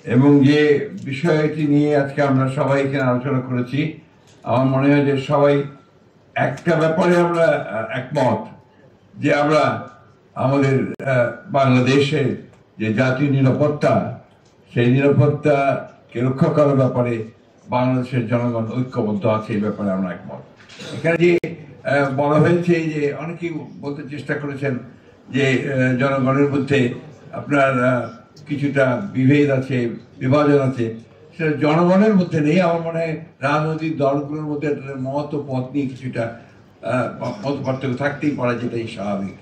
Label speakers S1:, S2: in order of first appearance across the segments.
S1: এবং যে বিষয়টি নিয়ে আজকে আমরা সবাই এখানে আলোচনা করেছি, আমার মনে হয় যে সবাই একটা ব্যাপারে আমরা একমত যে আমরা আমাদের বাংলাদেশের যে জাতীয় নিরাপত্তা, সেই নিরাপত্তাকে রক্ষা করার ব্যাপারে বাংলাদেশের জনগণ ঐক্যবদ্ধ আছে, এই ব্যাপারে আমরা একমত। এখানে যে বলা হয়েছে যে অনেকেই বলতে চেষ্টা করেছেন যে জনগণের মধ্যে আপনার কিছুটা বিভেদ আছে, বিভাজন আছে, সেটা জনগণের মধ্যে নেই। আমার মনে হয় রাজনৈতিক দলগুলোর মধ্যে মত ও পথ নিয়ে কিছুটা মত পার্থক্য থাকতেই পারে, যেটাই স্বাভাবিক।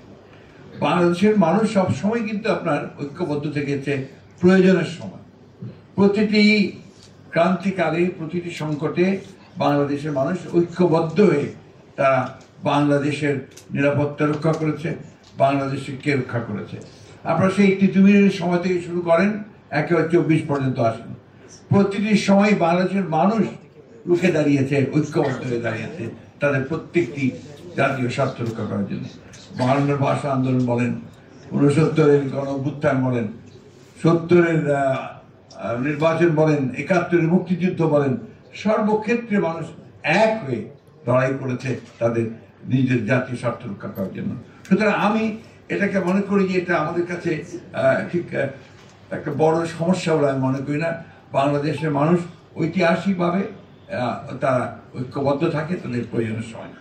S1: বাংলাদেশের মানুষ সবসময় কিন্তু আপনার ঐক্যবদ্ধ থেকেছে প্রয়োজনের সময়। প্রতিটি ক্রান্তিকালে, প্রতিটি সংকটে বাংলাদেশের মানুষ ঐক্যবদ্ধ হয়ে তারা বাংলাদেশের নিরাপত্তা রক্ষা করেছে, বাংলাদেশকে রক্ষা করেছে। আপনারা সেই তিতুমিরের সময় থেকে শুরু করেন একেবারে 24 পর্যন্ত আসেন, প্রতিটি সময় বাংলাদেশের মানুষ রুখে দাঁড়িয়েছে, ঐক্যবদ্ধ হয়ে দাঁড়িয়েছে তাদের প্রত্যেকটি জাতীয় স্বার্থ রক্ষা করার জন্য। 52 ভাষা আন্দোলন বলেন, 69-এর গণ-অভ্যুত্থান বলেন, 70-এর নির্বাচন বলেন, 71-এর মুক্তিযুদ্ধ বলেন, সর্বক্ষেত্রে মানুষ এক হয়ে লড়াই করেছে তাদের নিজের জাতীয় স্বার্থ রক্ষা করার জন্য। সুতরাং আমি এটাকে মনে করি যে এটা আমাদের কাছে ঠিক একটা বড় সমস্যা বলে আমি মনে করি না। বাংলাদেশের মানুষ ঐতিহাসিকভাবে তারা ঐক্যবদ্ধ থাকে তাদের প্রয়োজনের সময়।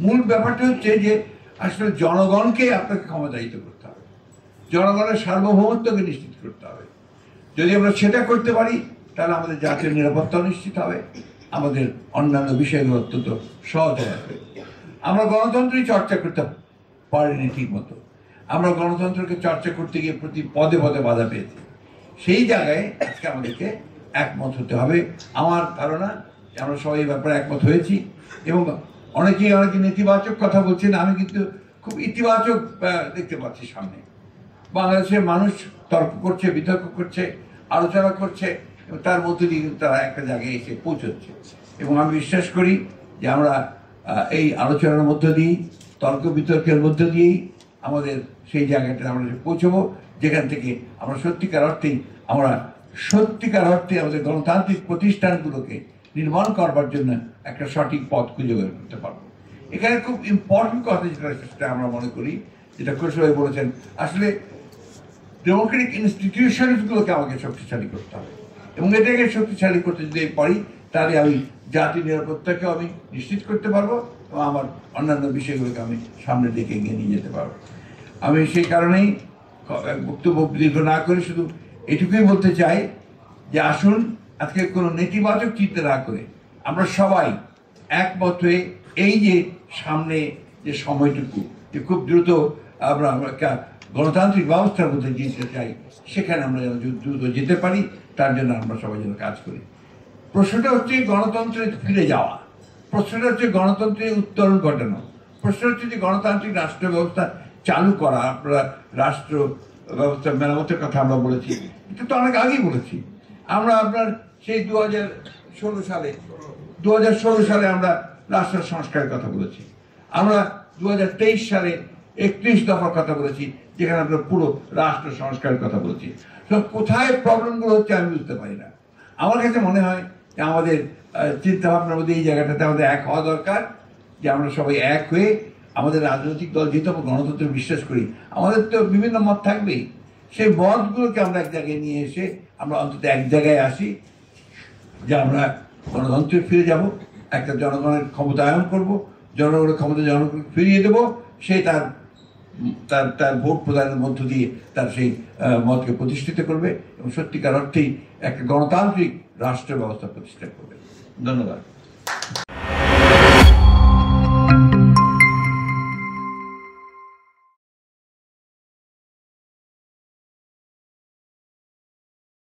S1: মূল ব্যাপারটা হচ্ছে যে আসলে জনগণকে আপনাকে ক্ষমতায়িত করতে হবে, জনগণের সার্বভৌমত্বকে নিশ্চিত করতে হবে। যদি আমরা সেটা করতে পারি তাহলে আমাদের জাতীয় নিরাপত্তাও নিশ্চিত হবে, আমাদের অন্যান্য বিষয়গুলো অত্যন্ত সহজ হয়ে আসবে। আমরা গণতন্ত্রই চর্চা করতে পারিনি ঠিক মতো। আমরা গণতন্ত্রকে চর্চা করতে গিয়ে প্রতি পদে পদে বাধা পেয়েছি। সেই জায়গায় আজকে আমাদেরকে একমত হতে হবে। আমার ধারণা আমরা সবাই এই ব্যাপারে একমত হয়েছি এবং অনেকে নেতিবাচক কথা বলছেন, আমি কিন্তু খুব ইতিবাচক দেখতে পাচ্ছি সামনে। বাংলাদেশের মানুষ তর্ক করছে, বিতর্ক করছে, আলোচনা করছে এবং তার মধ্যে দিয়ে তারা একটা জায়গায় এসে পৌঁছচ্ছে। এবং আমি বিশ্বাস করি যে আমরা এই আলোচনার মধ্য দিয়েই, তর্ক বিতর্কের মধ্য দিয়েই আমাদের সেই জায়গাটা আমরা পৌঁছবো, যেখান থেকে আমরা সত্যিকার অর্থে আমাদের গণতান্ত্রিক প্রতিষ্ঠানগুলোকে নির্মাণ করবার জন্য একটা সঠিক পথ খুঁজে বের করতে পারবো। এখানে খুব ইম্পর্টেন্ট কথা যেটা আমরা মনে করি, যেটা খোরশেদ বলেছেন, আসলে ডেমোক্রেটিক ইনস্টিটিউশনসগুলোকে আমাকে শক্তিশালী করতে হবে এবং এটাকে শক্তিশালী করতে যদি পারি তাহলে আমি জাতীয় নিরাপত্তাকেও আমি নিশ্চিত করতে পারবো এবং আমার অন্যান্য বিষয়গুলোকে আমি সামনের দিকে এগিয়ে নিয়ে যেতে পারবো। আমি সেই কারণেই বক্তব্য দীর্ঘ না করে শুধু এটুকুই বলতে চাই যে আসুন আজকে কোনো নেতিবাচক চিন্তা না করে আমরা সবাই একমত হয়ে এই যে সামনে যে সময়টুকু যে খুব দ্রুত আমরা গণতান্ত্রিক ব্যবস্থার মধ্যে যেতে চাই, সেখানে আমরা যেন দ্রুত যেতে পারি, তার জন্য আমরা সবাই যেন কাজ করি। প্রশ্নটা হচ্ছে গণতন্ত্রে ফিরে যাওয়া, প্রশ্নটা হচ্ছে গণতন্ত্রে উত্তরণ ঘটানো, প্রশ্ন হচ্ছে যে গণতান্ত্রিক রাষ্ট্র ব্যবস্থা চালু করা। আপনারা রাষ্ট্র ব্যবস্থা মেরামতের কথা আমরা বলেছি, এটা তো অনেক আগেই বলেছি। আমরা আপনার সেই 2016 সালে আমরা রাষ্ট্র সংস্কারের কথা বলেছি। আমরা 2023 সালে 31 দফার কথা বলেছি, যেখানে আমরা পুরো রাষ্ট্র সংস্কারের কথা বলেছি। তো কোথায় প্রবলেমগুলো হচ্ছে আমি বুঝতে পারি না। আমার কাছে মনে হয় যে আমাদের চিন্তা ভাবনার মধ্যে এই জায়গাটাতে আমাদের এক হওয়া দরকার, যে আমরা সবাই এক হয়ে আমাদের রাজনৈতিক দল যেহেতু আমরা গণতন্ত্রে বিশ্বাস করি, আমাদের তো বিভিন্ন মত থাকবেই, সেই মতগুলোকে আমরা এক জায়গায় নিয়ে এসে আমরা অন্তত এক জায়গায় আসি যে আমরা গণতন্ত্রে ফিরে যাব, একটা জনগণের ক্ষমতায়ন করব, জনগণের ক্ষমতা জনগণকে ফিরিয়ে দেবো, সে তার ভোট প্রদানের মধ্য দিয়ে তার সেই মতকে প্রতিষ্ঠিত করবে এবং সত্যিকার অর্থেই একটা গণতান্ত্রিক রাষ্ট্র ব্যবস্থা প্রতিষ্ঠা করবে। ধন্যবাদ।